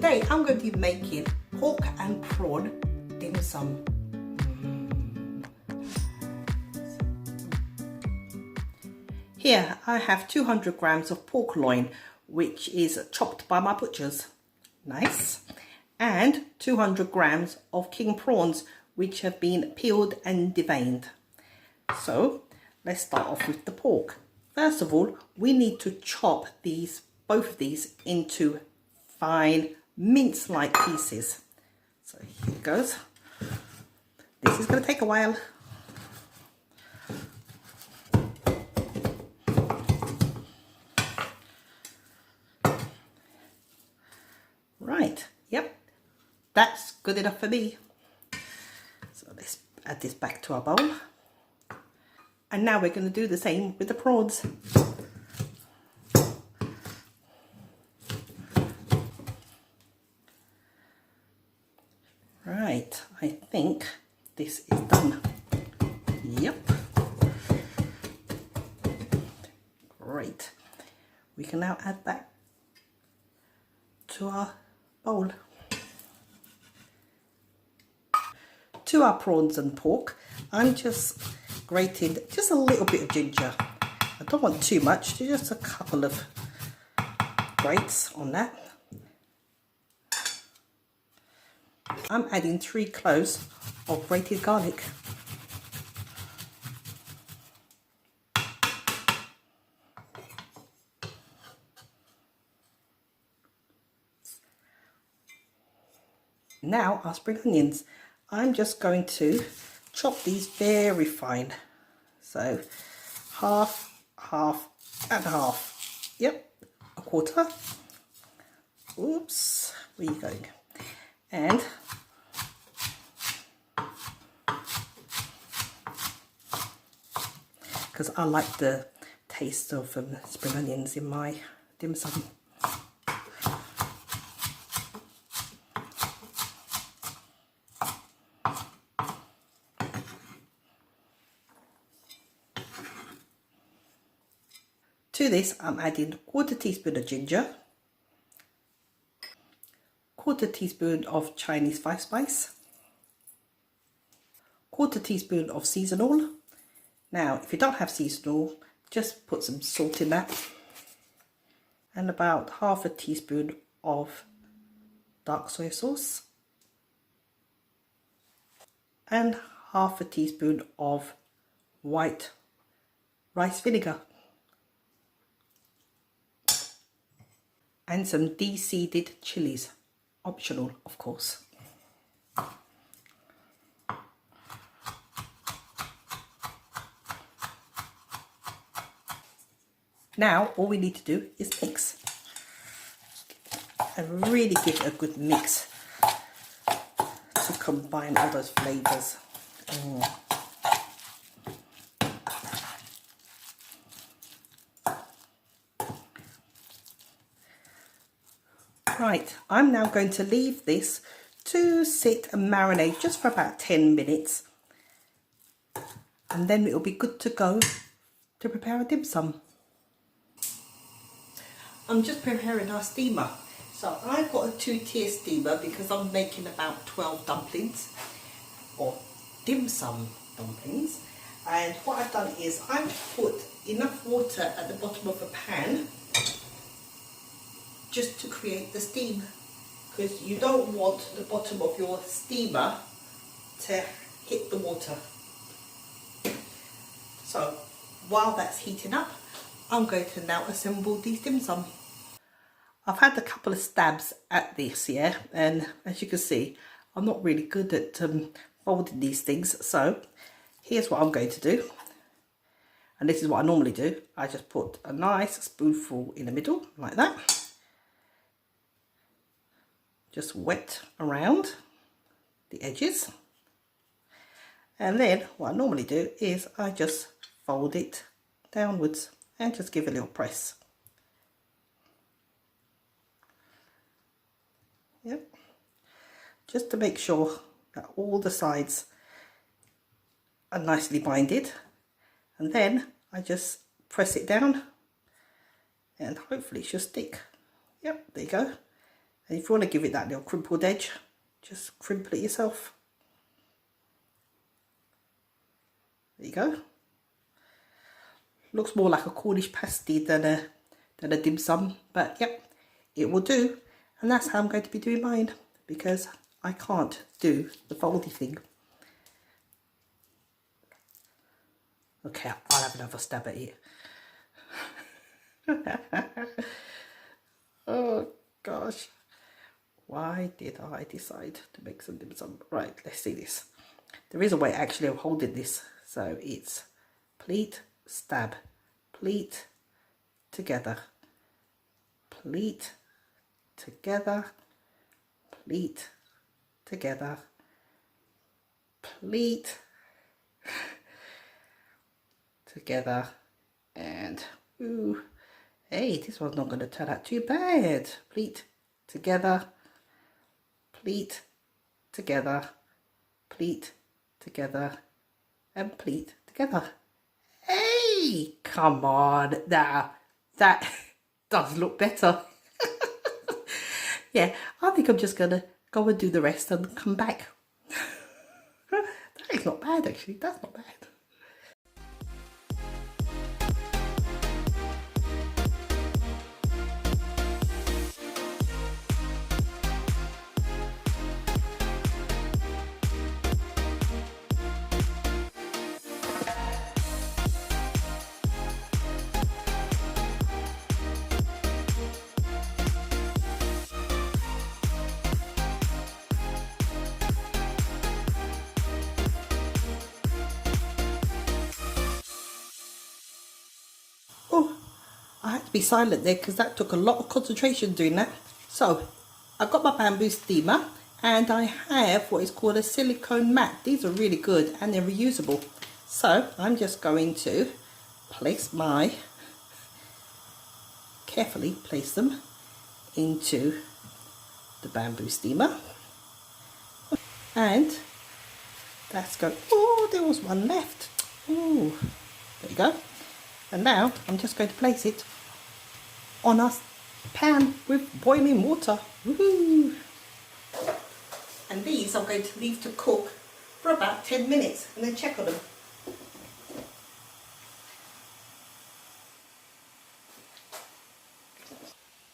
Today I'm going to be making pork and prawn dim sum. Here I have 200 grams of pork loin, which is chopped by my butchers. Nice. And 200 grams of king prawns, which have been peeled and deveined. So let's start off with the pork. First of all, we need to chop both of these into fine mince-like pieces. So here it goes. This is going to take a while. Right, yep, that's good enough for me. So let's add this back to our bowl. And now we're going to do the same with the prawns. Right, I think this is done. Yep. Great. We can now add that to our bowl. To our prawns and pork, I'm just grating just a little bit of ginger. I don't want too much, just a couple of grates on that. I'm adding 3 cloves of grated garlic. Now our spring onions. I'm just going to chop these very fine. So half, half and half. Yep, a quarter. Oops, where are you going? And because I like the taste of spring onions in my dim sum. To this, I'm adding 1/4 teaspoon of ginger, 1/4 teaspoon of Chinese spice, 1/4 teaspoon of seasonal. Now, if you don't have seasonal, just put some salt in that, and about 1/2 teaspoon of dark soy sauce, and 1/2 teaspoon of white rice vinegar. And some de-seeded chilies, optional of course. Now all we need to do is mix and really give it a good mix to combine all those flavours. Right, I'm now going to leave this to sit and marinate just for about 10 minutes. And then it'll be good to go to prepare a dim sum. I'm just preparing our steamer. So I've got a 2-tier steamer because I'm making about 12 dumplings, or dim sum dumplings. And what I've done is I've put enough water at the bottom of a pan just to create the steam, because you don't want the bottom of your steamer to hit the water. So while that's heating up, I'm going to now assemble these dim sum. I've had a couple of stabs at this, yeah, and as you can see, I'm not really good at folding these things. So here's what I'm going to do, and this is what I normally do. I just put a nice spoonful in the middle like that. Just wet around the edges, and then what I normally do is I just fold it downwards and just give a little press. Yep, just to make sure that all the sides are nicely binded, and then I just press it down and hopefully it should stick. Yep, there you go. And if you want to give it that little crimpled edge, just crimple it yourself. There you go. Looks more like a Cornish pasty than a dim sum, but yep, it will do. And that's how I'm going to be doing mine, because I can't do the foldy thing. Okay, I'll have another stab at it. Oh gosh, why did I decide to make some dim sum? Right, let's see this. There is a way actually of holding this, so it's pleat, stab, pleat, together, pleat, together, pleat, together, pleat, together, and ooh, hey, this one's not going to turn out too bad. Pleat, together, pleat, together, pleat, together, and pleat, together. Hey, come on, now that does look better. Yeah, I think I'm just going to go and do the rest and come back. That is not bad actually, that's not bad. Oh, I had to be silent there because that took a lot of concentration doing that. So, I've got my bamboo steamer and I have what is called a silicone mat. These are really good and they're reusable. So, I'm just going to carefully place them into the bamboo steamer. And that's going, oh, there was one left. Oh, there you go. And now I'm just going to place it on a pan with boiling water. Woohoo! And these I'm going to leave to cook for about 10 minutes and then check on them.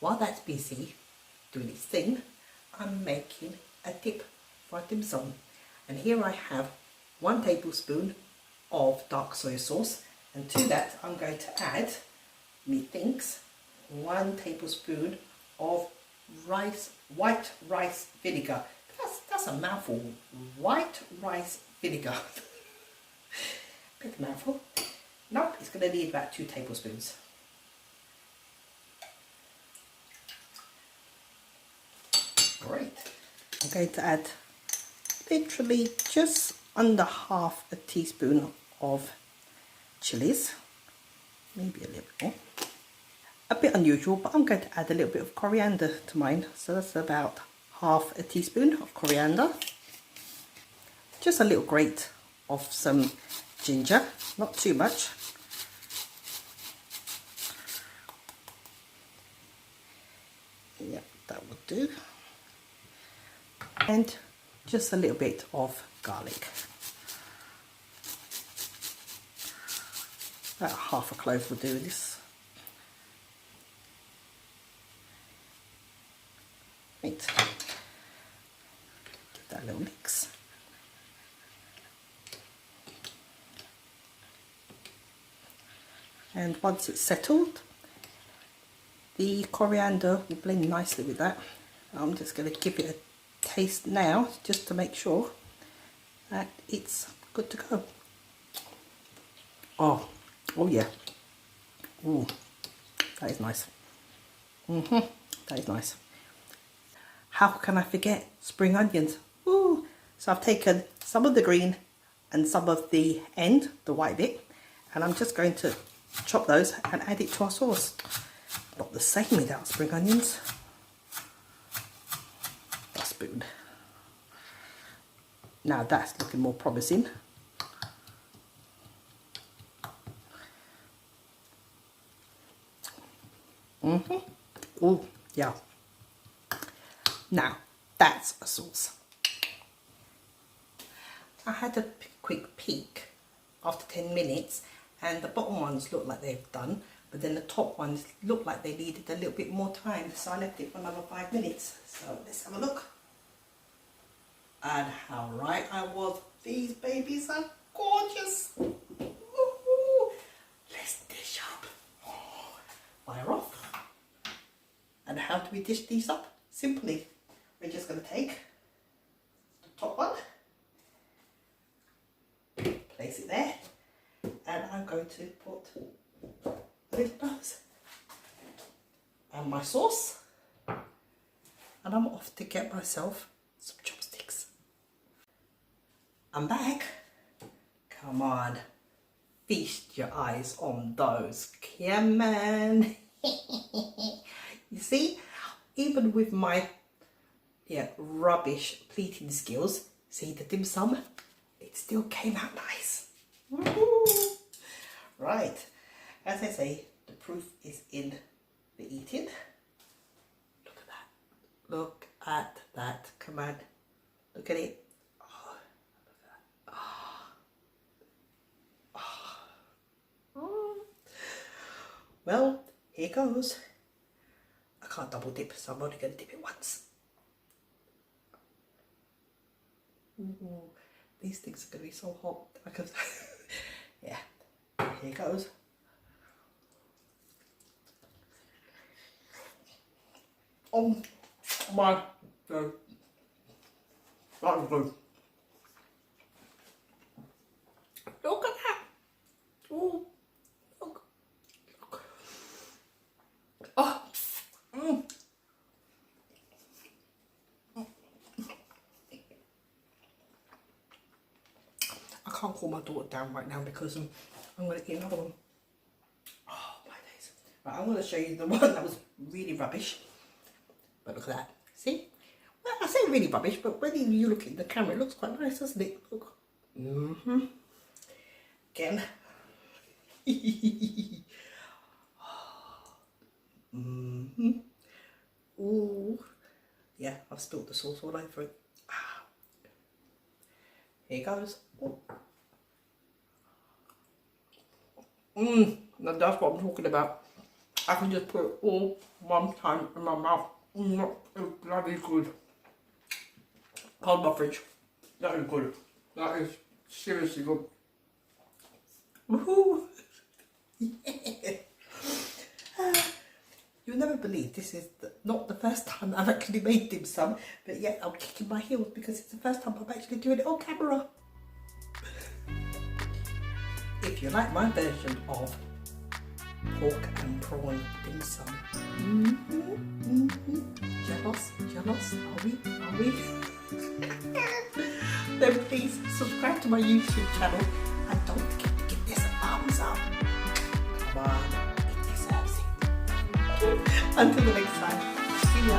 While that's busy doing its thing, I'm making a dip for dim sum. And here I have 1 tablespoon of dark soy sauce, and to that I'm going to add, methinks, 1 tablespoon of white rice vinegar. That's a mouthful. White rice vinegar. Bit of a mouthful. Nope, it's going to need about 2 tablespoons. Great. I'm going to add literally just under half a teaspoon of chilies, maybe a little bit more. A bit unusual, but I'm going to add a little bit of coriander to mine, so that's about half a teaspoon of coriander. Just a little grate of some ginger, not too much. Yep, that would do. And just a little bit of garlic. About half a clove will do this. Right. Give that a little mix. And once it's settled, the coriander will blend nicely with that. I'm just going to give it a taste now, just to make sure that it's good to go. Oh yeah. Ooh, that is nice. That is nice. How can I forget spring onions? Ooh. So I've taken some of the green and some of the end, the white bit, and I'm just going to chop those and add it to our sauce. Not the same without spring onions. A spoon. Now that's looking more promising. Oh yeah. Now, that's a sauce. I had a quick peek after 10 minutes and the bottom ones look like they've done, but then the top ones look like they needed a little bit more time, so I left it for another 5 minutes. So let's have a look. And how right I was. These babies are gorgeous. Ooh. Let's dish up. Fire off. And how do we dish these up? Simply, we're just going to take the top one, place it there, and I'm going to put a little nose and my sauce, and I'm off to get myself some chopsticks. I'm back. Come on, feast your eyes on those. Come on. You see, even with my rubbish pleating skills, see the dim sum, it still came out nice. Woo-hoo. Right, as I say, the proof is in the eating. Look at that. Look at that. Come on. Look at it. Oh, look at that. Oh. Oh. Well, here goes. I can't double dip, so I'm only going to dip it once. Ooh, these things are going to be so hot. I can, yeah, here goes. Oh my God, that was good. Look at that. Oh, look. Oh. I can't cool my daughter down right now because I'm going to eat another one. Oh my days. Right, I'm going to show you the one that was really rubbish. But look at that. See? Well, I say really rubbish, but when you look at the camera, it looks quite nice, doesn't it? Look. Again. Ooh. Yeah, I've spilled the sauce all over it. Here goes. Now that's what I'm talking about. I can just put it all one time in my mouth. It's bloody good. Hold my fridge. That is good. That is seriously good. Woohoo! Yeah. You'll never believe this is not the first time I've actually made dim sum, but yet I'm kicking my heels because it's the first time I'm actually doing it on camera. If you like my version of pork and prawn dim sum, jealous, are we? Then please subscribe to my YouTube channel and don't forget to give this a thumbs up. Come on, it deserves it. Until the next time, see ya.